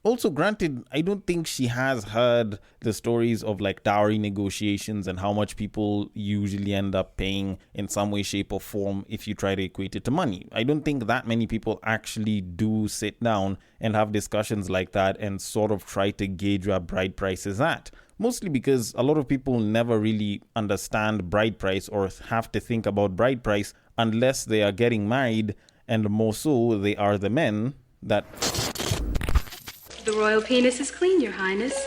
Also, granted, I don't think she has heard the stories of like dowry negotiations and how much people usually end up paying in some way, shape, or form if you try to equate it to money. I don't think that many people actually do sit down and have discussions like that and sort of try to gauge where bride price is at. Mostly because a lot of people never really understand bride price or have to think about bride price unless they are getting married, and more so, they are the men that. The royal penis is clean, Your Highness.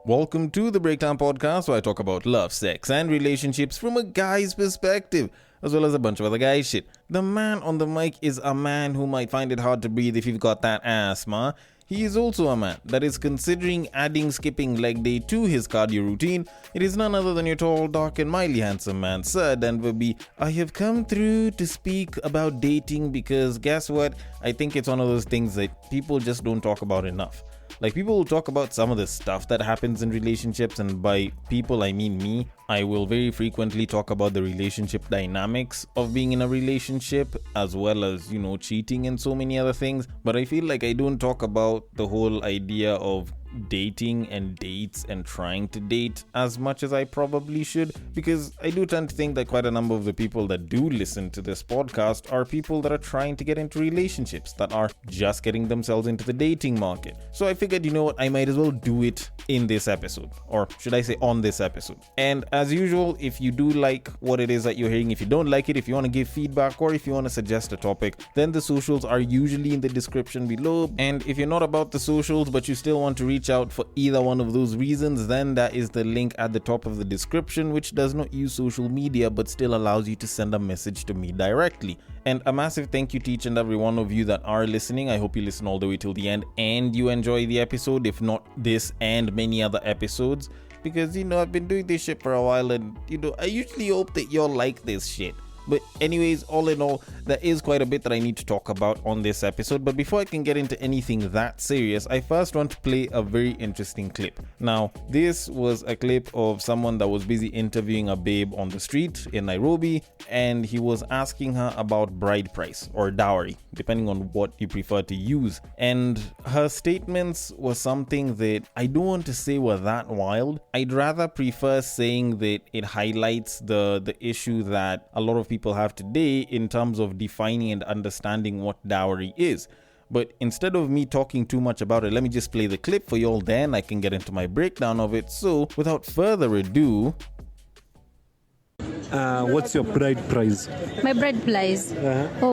Welcome to the Breakdown Podcast, where I talk about love, sex, and relationships from a guy's perspective, as well as a bunch of other guy shit. The man on the mic is a man who might find it hard to breathe if you've got that asthma. He is also a man that is considering adding skipping leg day to his cardio routine. It is none other than your tall, dark, and mildly handsome man, Sir Denver B. I have come through to speak about dating because guess what? I think it's one of those things that people just don't talk about enough. Like, people will talk about some of the stuff that happens in relationships, and by people I mean me. I will very frequently talk about the relationship dynamics of being in a relationship, as well as, cheating and so many other things. But I feel like I don't talk about the whole idea of dating and dates and trying to date as much as I probably should, because I do tend to think that quite a number of the people that do listen to this podcast are people that are trying to get into relationships, that are just getting themselves into the dating market. So I figured, I might as well do it in this episode, or should I say on this episode. And as usual, if you do like what it is that you're hearing, if you don't like it, if you want to give feedback, or if you want to suggest a topic, then the socials are usually in the description below. And if you're not about the socials but you still want to reach out for either one of those reasons, then that is the link at the top of the description, which does not use social media but still allows you to send a message to me directly. And a massive thank you to each and every one of you that are listening. I hope you listen all the way till the end and you enjoy the episode, if not this and many other episodes, because I've been doing this shit for a while, and I usually hope that y'all like this shit. But anyways, all in all, there is quite a bit that I need to talk about on this episode. But before I can get into anything that serious, I first want to play a very interesting clip. Now, this was a clip of someone that was busy interviewing a babe on the street in Nairobi, and he was asking her about bride price or dowry, depending on what you prefer to use. And her statements was something that I don't want to say were that wild. I'd rather prefer saying that it highlights the issue that a lot of people have today in terms of defining and understanding what dowry is. But instead of me talking too much about it, let me just play the clip for y'all, then I can get into my breakdown of it. So without further ado, what's your bride price? My bride price. Oh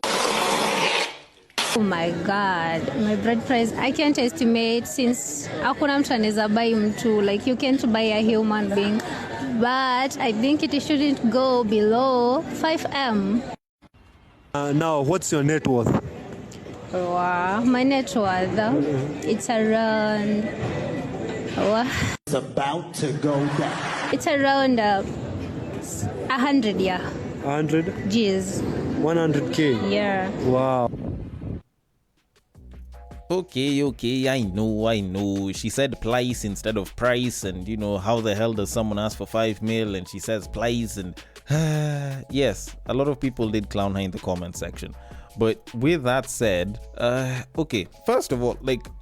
my God, my bride price I can't estimate, since hakuna mtu anaweza buy mtu, like you can't buy a human being, but I think it shouldn't go below 5M. Now, what's your net worth? Wow, my net worth, it's around. It's about to go down. It's around 100, yeah. 100? G's. 100K? Yeah. Wow. Okay, I know. She said price instead of price, and how the hell does someone ask for 5 mil and she says price? And yes, a lot of people did clown her in the comment section. But with that said, okay, first of all,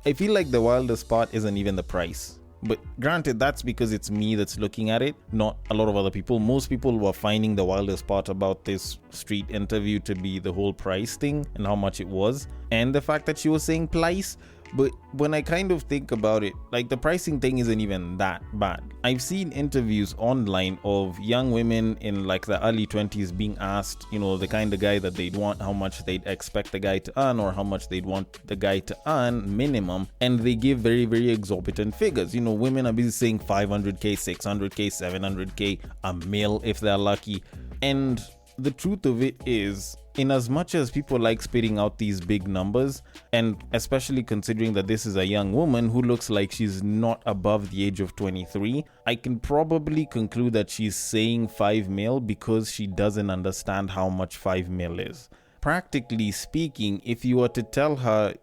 I feel like the wildest part isn't even the price. But granted, that's because it's me that's looking at it, not a lot of other people. Most people were finding the wildest part about this street interview to be the whole price thing and how much it was, and the fact that she was saying price. But when I kind of think about it, the pricing thing isn't even that bad. I've seen interviews online of young women in the early 20s being asked, the kind of guy that they'd want, how much they'd expect the guy to earn, or how much they'd want the guy to earn minimum, and they give very, very exorbitant figures. Women are busy saying 500K, 600K, 700K, a mil if they're lucky. And the truth of it is, in as much as people like spitting out these big numbers, and especially considering that this is a young woman who looks like she's not above the age of 23, I can probably conclude that she's saying 5 mil because she doesn't understand how much 5 mil is. Practically speaking, if you were to tell her,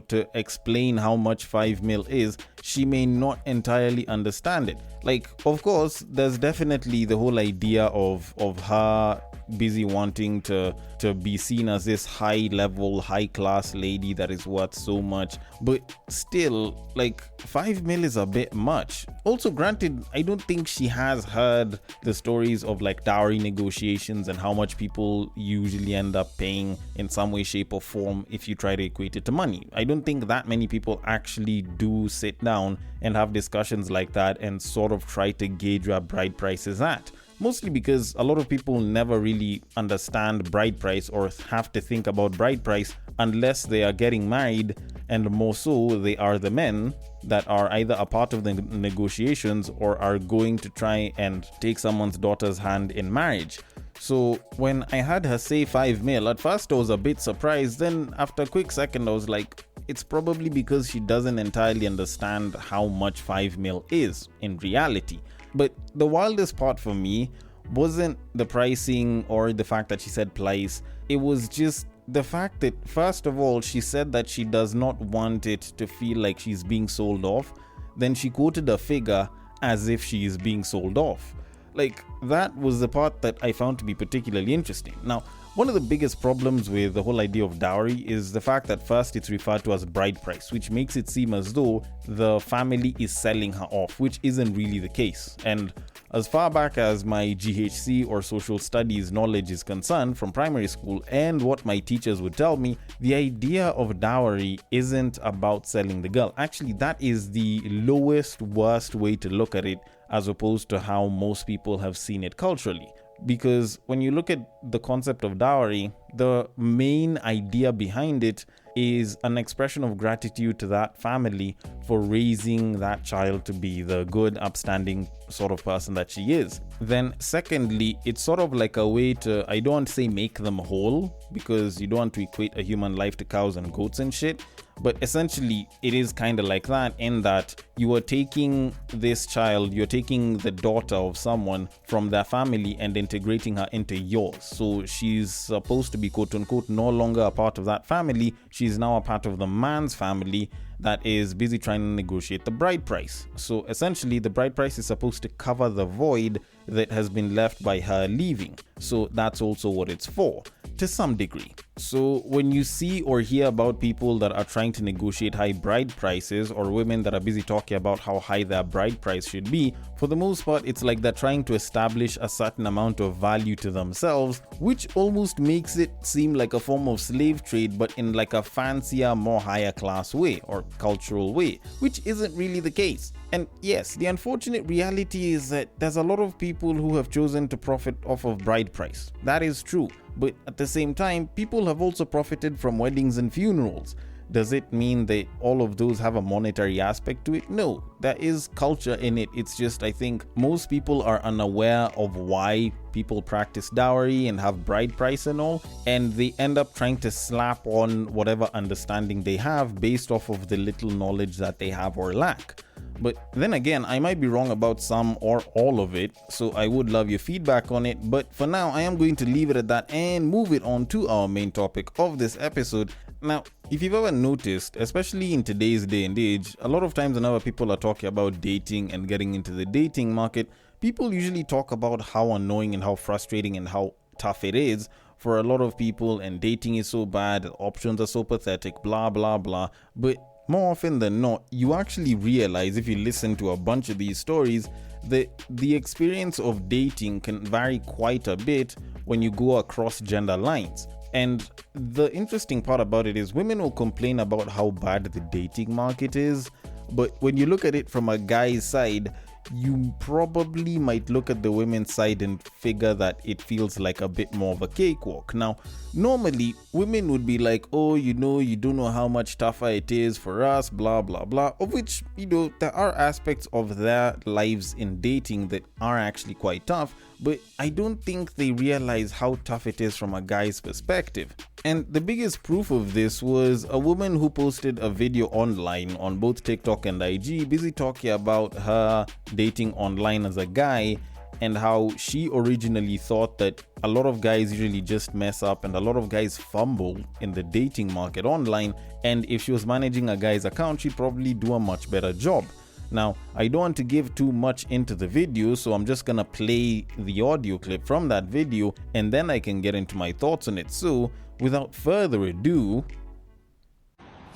to explain how much 5 mil is, she may not entirely understand it. Like, of course, there's definitely the whole idea of her busy wanting to be seen as this high level, high class lady that is worth so much, but still, like, 5 mil is a bit much. Also, granted, I don't think she has heard the stories of like dowry negotiations and how much people usually end up paying in some way, shape, or form if you try to equate it to money. I don't think that many people actually do sit down and have discussions like that and sort of try to gauge where bride price is at. Mostly because a lot of people never really understand bride price or have to think about bride price unless they are getting married, and more so they are the men that are either a part of the negotiations or are going to try and take someone's daughter's hand in marriage. So when I had her say 5 mil, at first I was a bit surprised. Then after a quick second I was like, it's probably because she doesn't entirely understand how much 5 mil is in reality. But the wildest part for me wasn't the pricing or the fact that she said price. It was just the fact that, first of all, she said that she does not want it to feel like she's being sold off. Then she quoted a figure as if she is being sold off. Like, that was the part that I found to be particularly interesting. Now, one of the biggest problems with the whole idea of dowry is the fact that first it's referred to as bride price, which makes it seem as though the family is selling her off, which isn't really the case. And as far back as my GHC or social studies knowledge is concerned from primary school and what my teachers would tell me, the idea of dowry isn't about selling the girl. Actually, that is the lowest, worst way to look at it as opposed to how most people have seen it culturally. Because when you look at the concept of dowry, the main idea behind it is an expression of gratitude to that family for raising that child to be the good, upstanding sort of person that she is. Then secondly, it's sort of like a way to, I don't want to say make them whole, because you don't want to equate a human life to cows and goats and shit, but essentially it is kind of like that, in that you are taking this child, you're taking the daughter of someone from their family and integrating her into yours. So she's supposed to be quote unquote no longer a part of that family. She's now a part of the man's family that is busy trying to negotiate the bride price. So essentially the bride price is supposed to cover the void that has been left by her leaving. So that's also what it's for, to some degree. So when you see or hear about people that are trying to negotiate high bride prices, or women that are busy talking about how high their bride price should be, for the most part it's like they're trying to establish a certain amount of value to themselves, which almost makes it seem like a form of slave trade, but in like a fancier, more higher class way or cultural way, which isn't really the case. And yes, the unfortunate reality is that there's a lot of people who have chosen to profit off of bride price. That is true. But at the same time, people have also profited from weddings and funerals. Does it mean that all of those have a monetary aspect to it? No, there is culture in it. It's just, I think most people are unaware of why people practice dowry and have bride price and all, and they end up trying to slap on whatever understanding they have based off of the little knowledge that they have or lack. But then again, I might be wrong about some or all of it, so I would love your feedback on it. But for now, I am going to leave it at that and move it on to our main topic of this episode. Now, if you've ever noticed, especially in today's day and age, a lot of times whenever people are talking about dating and getting into the dating market, people usually talk about how annoying and how frustrating and how tough it is for a lot of people, and dating is so bad, options are so pathetic, blah blah blah. But more often than not, you actually realize, if you listen to a bunch of these stories, that the experience of dating can vary quite a bit when you go across gender lines. And the interesting part about it is women will complain about how bad the dating market is, but when you look at it from a guy's side, you probably might look at the women's side and figure that it feels like a bit more of a cakewalk. Now, normally women would be like, oh, you don't know how much tougher it is for us, blah blah blah, of which, there are aspects of their lives in dating that are actually quite tough, but I don't think they realize how tough it is from a guy's perspective. And the biggest proof of this was a woman who posted a video online on both TikTok and IG, busy talking about her dating online as a guy, and how she originally thought that a lot of guys usually just mess up and a lot of guys fumble in the dating market online, and if she was managing a guy's account, she'd probably do a much better job. Now, I don't want to give too much into the video, so I'm just gonna play the audio clip from that video and then I can get into my thoughts on it. So, without further ado,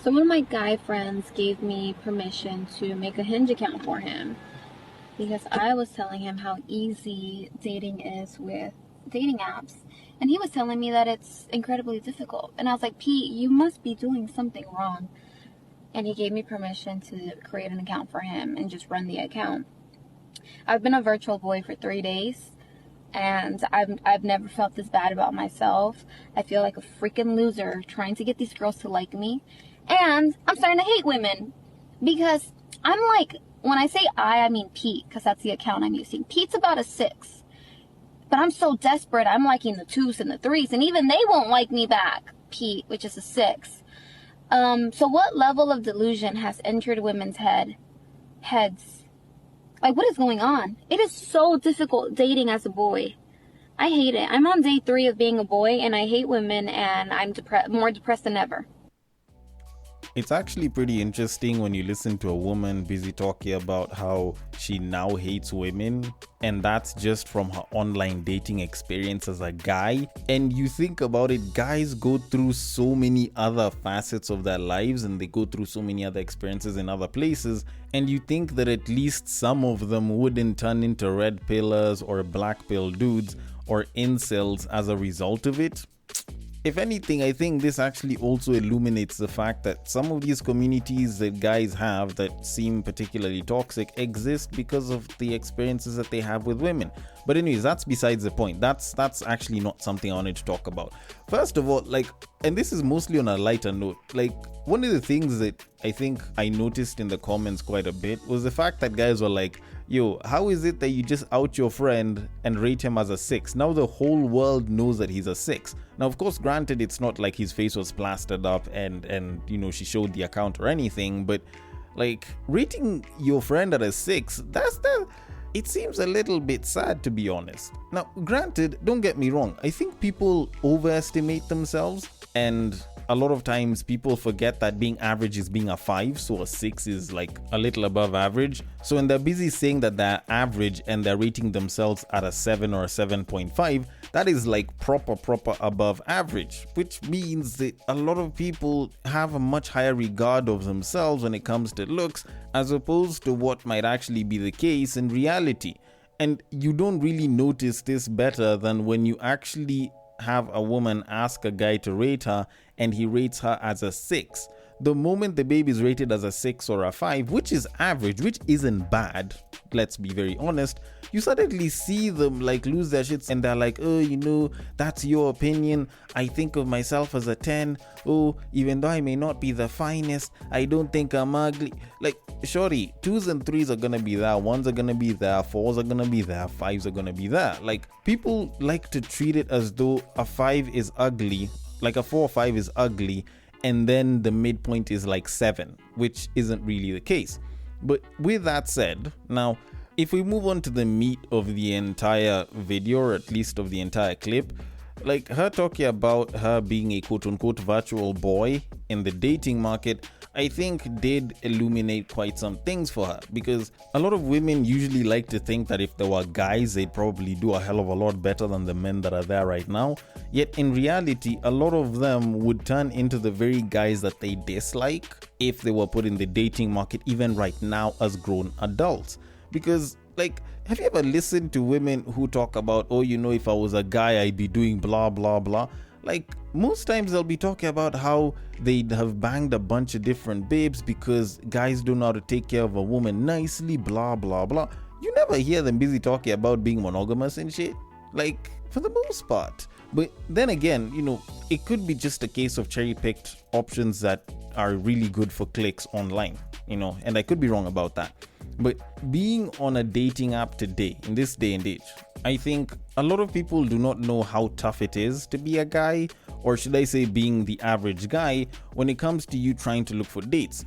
so one of my guy friends gave me permission to make a Hinge account for him because I was telling him how easy dating is with dating apps, and he was telling me that it's incredibly difficult. And I was like, Pete, you must be doing something wrong. And he gave me permission to create an account for him and just run the account. I've been a virtual boy for 3 days, and I've never felt this bad about myself. I feel like a freaking loser trying to get these girls to like me. And I'm starting to hate women because I'm like, when I say I mean Pete, because that's the account I'm using. Pete's about a 6. But I'm so desperate, I'm liking the 2s and the 3s, and even they won't like me back, Pete, which is a 6. So what level of delusion has entered women's heads? Like, what is going on? It is so difficult dating as a boy. I hate it. I'm on day 3 of being a boy, and I hate women, and I'm more depressed than ever. it's actually pretty interesting when you listen to a woman busy talking about how she now hates women, and that's just from her online dating experience as a guy. And you think about it, guys go through so many other facets of their lives and they go through so many other experiences in other places, and you think that at least some of them wouldn't turn into red pillars or black pill dudes or incels as a result of it. If anything, I think this actually also illuminates the fact that some of these communities that guys have that seem particularly toxic exist because of the experiences that they have with women. But anyways, that's besides the point. That's actually not something I wanted to talk about. First of all, and this is mostly on a lighter note, one of the things that I think I noticed in the comments quite a bit was the fact that guys were like, yo, how is it that you just out your friend and rate him as a 6? Now the whole world knows that he's a 6. Now, of course, granted, it's not like his face was plastered up and she showed the account or anything, but rating your friend at a 6, it seems a little bit sad, to be honest. Now, granted, don't get me wrong, I think people overestimate themselves, and a lot of times people forget that being average is being a 5, so a 6 is a little above average. So when they're busy saying that they're average and they're rating themselves at a 7 or a 7.5, that is proper above average, which means that a lot of people have a much higher regard of themselves when it comes to looks, as opposed to what might actually be the case in reality. And you don't really notice this better than when you actually have a woman ask a guy to rate her and he rates her as a 6. The moment the baby is rated as a 6 or a 5, which is average, which isn't bad, let's be very honest, you suddenly see them lose their shits and they're like, oh, that's your opinion. I think of myself as a 10. Oh, even though I may not be the finest, I don't think I'm ugly. Shorty, 2s and 3s are gonna be there, 1s are gonna be there, 4s are gonna be there, 5s are gonna be there. People like to treat it as though a 5 is ugly, a 4 or 5 is ugly, and then the midpoint is 7, which isn't really the case. But with that said, now if we move on to the meat of the entire video, or at least of the entire clip, her talking about her being a quote-unquote virtual boy in the dating market, I think did illuminate quite some things for her, because a lot of women usually like to think that if there were guys, they'd probably do a hell of a lot better than the men that are there right now. Yet in reality, a lot of them would turn into the very guys that they dislike if they were put in the dating market even right now as grown adults. Because have you ever listened to women who talk about, if I was a guy, I'd be doing blah blah blah? Most times they'll be talking about how they'd have banged a bunch of different babes because guys don't know how to take care of a woman nicely, blah blah blah. You never hear them busy talking about being monogamous and shit, for the most part. But then again, it could be just a case of cherry-picked options that are really good for clicks online, and I could be wrong about that. But being on a dating app today, in this day and age, I think a lot of people do not know how tough it is to be a guy, or should I say being the average guy, when it comes to you trying to look for dates.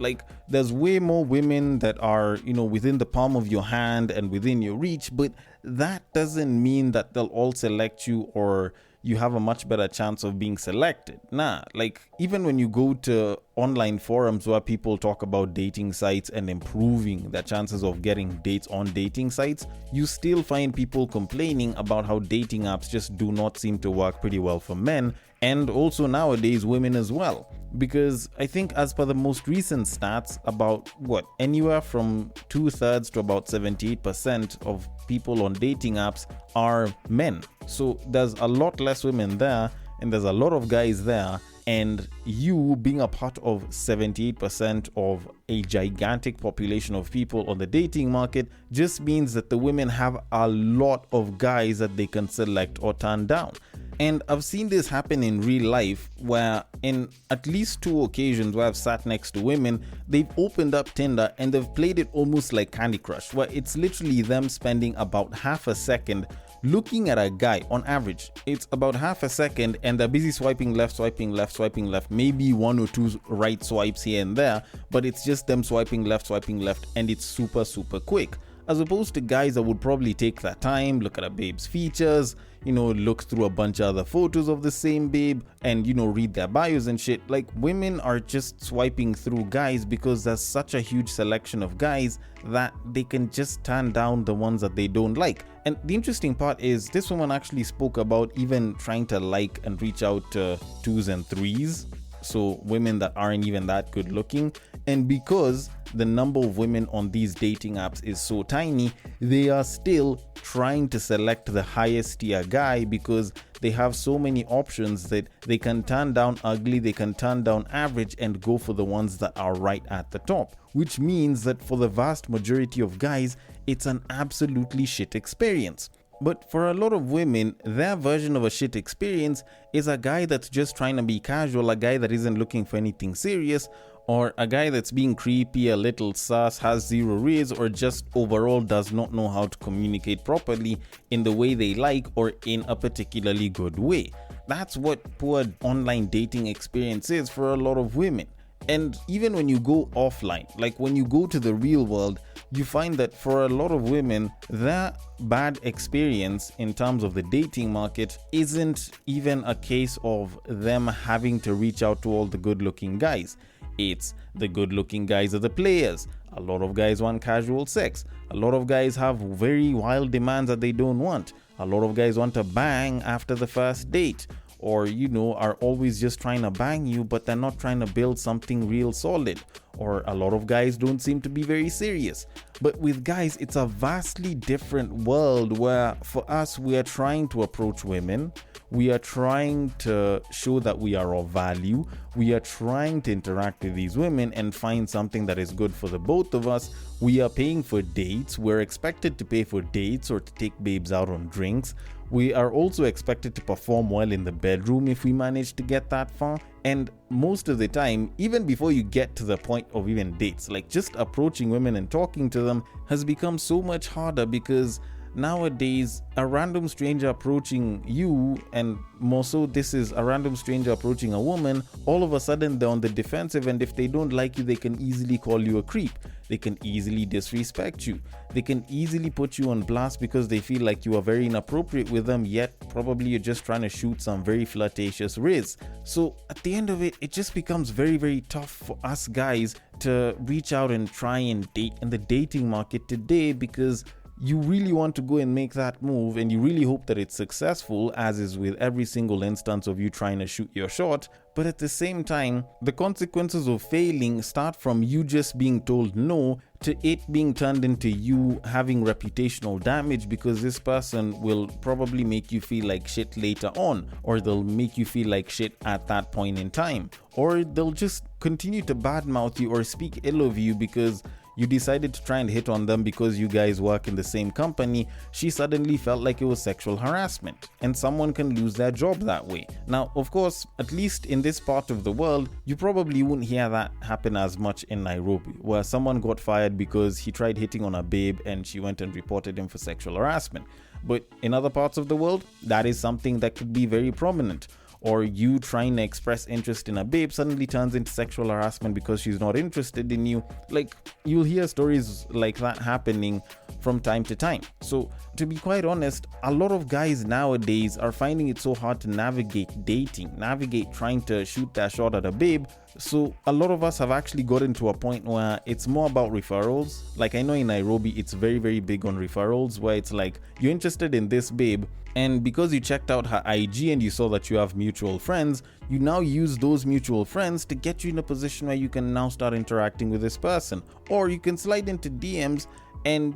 There's way more women that are, within the palm of your hand and within your reach, but that doesn't mean that they'll all select you or you have a much better chance of being selected. Nah, like even when you go to online forums where people talk about dating sites and improving their chances of getting dates on dating sites, you still find people complaining about how dating apps just do not seem to work pretty well for men, and also nowadays women as well. Because I think as per the most recent stats, about anywhere from 2/3 to about 78% of people on dating apps are men. So there's a lot less women there, and there's a lot of guys there, and you being a part of 78% of a gigantic population of people on the dating market just means that the women have a lot of guys that they can select or turn down. And I've seen this happen in real life, where in at least 2 occasions where I've sat next to women, they've opened up Tinder and they've played it almost like Candy Crush, where it's literally them spending about half a second looking at a guy. On average, it's about half a second, and they're busy swiping left, swiping left, swiping left, maybe 1 or 2 right swipes here and there, but it's just them swiping left, and it's super, super quick. As opposed to guys that would probably take their time, look at a babe's features, look through a bunch of other photos of the same babe, and read their bios and shit. Like, women are just swiping through guys because there's such a huge selection of guys that they can just turn down the ones that they don't like. And the interesting part is this woman actually spoke about even trying to like and reach out to 2s and 3s, so women that aren't even that good looking. And because the number of women on these dating apps is so tiny, they are still trying to select the highest tier guy because they have so many options that they can turn down ugly, they can turn down average, and go for the ones that are right at the top. Which means that for the vast majority of guys, it's an absolutely shit experience. But for a lot of women, their version of a shit experience is a guy that's just trying to be casual, a guy that isn't looking for anything serious, or a guy that's being creepy, a little sus, has 0 riz, or just overall does not know how to communicate properly in the way they like or in a particularly good way. That's what poor online dating experience is for a lot of women. And even when you go offline, like when you go to the real world, you find that for a lot of women, their bad experience in terms of the dating market isn't even a case of them having to reach out to all the good-looking guys. It's the good-looking guys are the players. A lot of guys want casual sex. A lot of guys have very wild demands that they don't want. A lot of guys want to bang after the first date, or are always just trying to bang you, but they're not trying to build something real solid. Or a lot of guys don't seem to be very serious. But with guys, it's a vastly different world where for us, we are trying to approach women. We are trying to show that we are of value. We are trying to interact with these women and find something that is good for the both of us. We are paying for dates. We're expected to pay for dates or to take babes out on drinks. We are also expected to perform well in the bedroom if we manage to get that far. And most of the time, even before you get to the point of even dates, like just approaching women and talking to them has become so much harder because nowadays a random stranger approaching you, and more so this is a random stranger approaching a woman, all of a sudden they're on the defensive, and if they don't like you, they can easily call you a creep. They can easily disrespect you. They can easily put you on blast because they feel like you are very inappropriate with them, yet probably you're just trying to shoot some very flirtatious riz. So at the end of it, it just becomes very, very tough for us guys to reach out and try and date in the dating market today, because you really want to go and make that move and you really hope that it's successful, as is with every single instance of you trying to shoot your shot. But at the same time, the consequences of failing start from you just being told no to it being turned into you having reputational damage, because this person will probably make you feel like shit later on, or they'll make you feel like shit at that point in time, or they'll just continue to badmouth you or speak ill of you because you decided to try and hit on them because you guys work in the same company. She suddenly felt like it was sexual harassment, and someone can lose their job that way. Now, of course, at least in this part of the world, you probably wouldn't hear that happen as much in Nairobi, where someone got fired because he tried hitting on a babe and she went and reported him for sexual harassment. But in other parts of the world, that is something that could be very prominent. Or you trying to express interest in a babe suddenly turns into sexual harassment because she's not interested in you. Like, you'll hear stories like that happening from time to time. So to be quite honest, a lot of guys nowadays are finding it so hard to navigate dating, navigate trying to shoot that shot at a babe. So a lot of us have actually gotten to a point where it's more about referrals. Like I know in Nairobi, it's very, very big on referrals, where it's like you're interested in this babe, and because you checked out her IG and you saw that you have mutual friends, you now use those mutual friends to get you in a position where you can now start interacting with this person. Or you can slide into DMs, and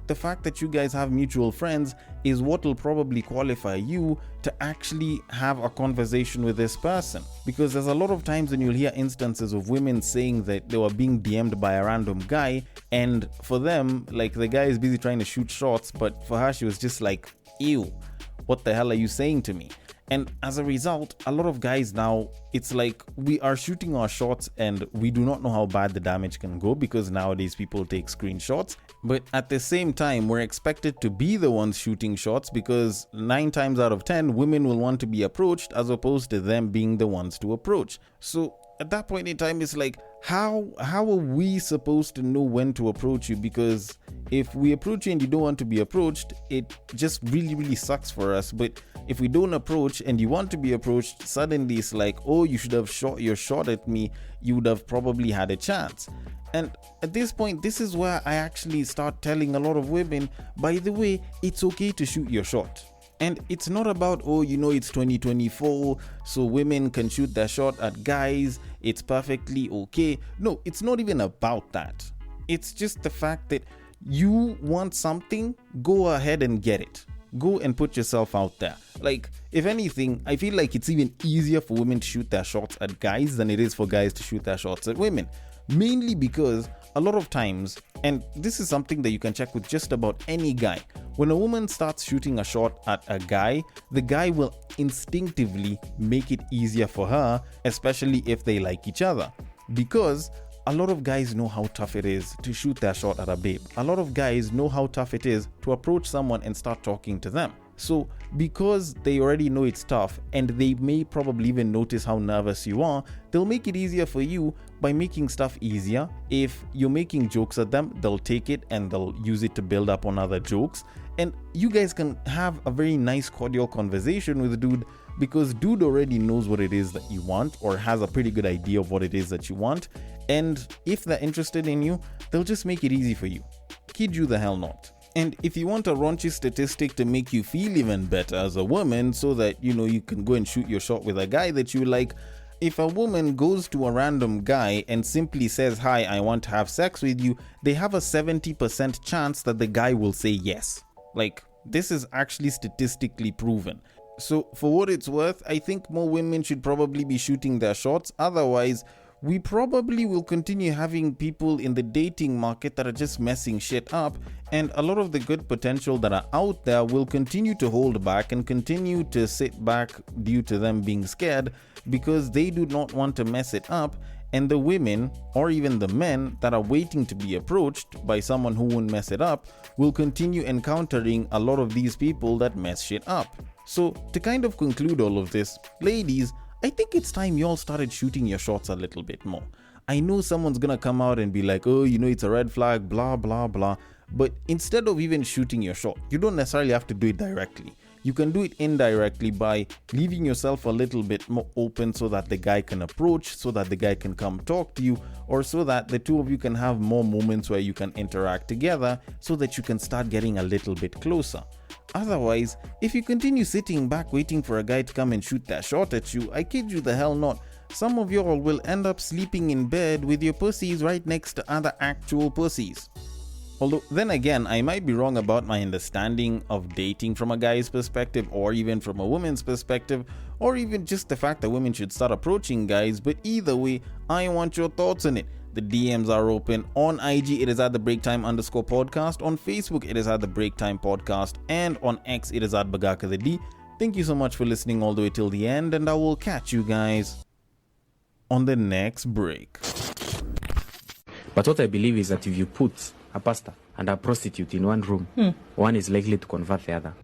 the fact that you guys have mutual friends is what will probably qualify you to actually have a conversation with this person. Because there's a lot of times when you'll hear instances of women saying that they were being DM'd by a random guy, and for them, like, the guy is busy trying to shoot shots, but for her, she was just like, ew, what the hell are you saying to me? And as a result, a lot of guys now, it's like we are shooting our shots and we do not know how bad the damage can go, because nowadays people take screenshots. But at the same time, we're expected to be the ones shooting shots, because 9 times out of 10, women will want to be approached as opposed to them being the ones to approach. So at that point in time, it's like, how are we supposed to know when to approach you? Because if we approach you and you don't want to be approached, it just really, really sucks for us. But if we don't approach and you want to be approached, suddenly it's like, oh, you should have shot your shot at me. You would have probably had a chance. And at this point, this is where I actually start telling a lot of women, by the way, it's okay to shoot your shot. And it's not about, it's 2024, so women can shoot their shot at guys, it's perfectly okay. No, it's not even about that. It's just the fact that you want something, go ahead and get it. Go and put yourself out there. Like, if anything, I feel like it's even easier for women to shoot their shots at guys than it is for guys to shoot their shots at women. Mainly because a lot of times, and this is something that you can check with just about any guy, when a woman starts shooting a shot at a guy, the guy will instinctively make it easier for her, especially if they like each other. Because a lot of guys know how tough it is to shoot their shot at a babe. A lot of guys know how tough it is to approach someone and start talking to them. So because they already know it's tough, and they may probably even notice how nervous you are, they'll make it easier for you by making stuff easier. If you're making jokes at them, they'll take it and they'll use it to build up on other jokes. And you guys can have a very nice, cordial conversation with dude, because dude already knows what it is that you want, or has a pretty good idea of what it is that you want. And if they're interested in you, they'll just make it easy for you. Kid you the hell not. And if you want a raunchy statistic to make you feel even better as a woman, so that you can go and shoot your shot with a guy that you like, if a woman goes to a random guy and simply says, "Hi, I want to have sex with you," they have a 70% chance that the guy will say yes. Like, this is actually statistically proven. So for what it's worth, I think more women should probably be shooting their shots. Otherwise, we probably will continue having people in the dating market that are just messing shit up, and a lot of the good potential that are out there will continue to hold back and continue to sit back due to them being scared, because they do not want to mess it up. And the women, or even the men that are waiting to be approached by someone who won't mess it up, will continue encountering a lot of these people that mess shit up. So to kind of conclude all of this, ladies, I think it's time y'all started shooting your shots a little bit more. I know someone's gonna come out and be like, oh, it's a red flag, blah, blah, blah. But instead of even shooting your shot, you don't necessarily have to do it directly. You can do it indirectly by leaving yourself a little bit more open, so that the guy can approach, so that the guy can come talk to you, or so that the two of you can have more moments where you can interact together, so that you can start getting a little bit closer. Otherwise, if you continue sitting back waiting for a guy to come and shoot that shot at you, I kid you the hell not, some of y'all will end up sleeping in bed with your pussies right next to other actual pussies. Although, then again, I might be wrong about my understanding of dating from a guy's perspective, or even from a woman's perspective, or even just the fact that women should start approaching guys, but either way, I want your thoughts on it. The DMs are open. On IG, it is at the breaktime_podcast. On Facebook, it is at the Breaktime Podcast. And on X, it is at Bagaka the D. Thank you so much for listening all the way till the end, and I will catch you guys on the next break. But what I believe is that if you put a pastor and a prostitute in one room, one is likely to convert the other.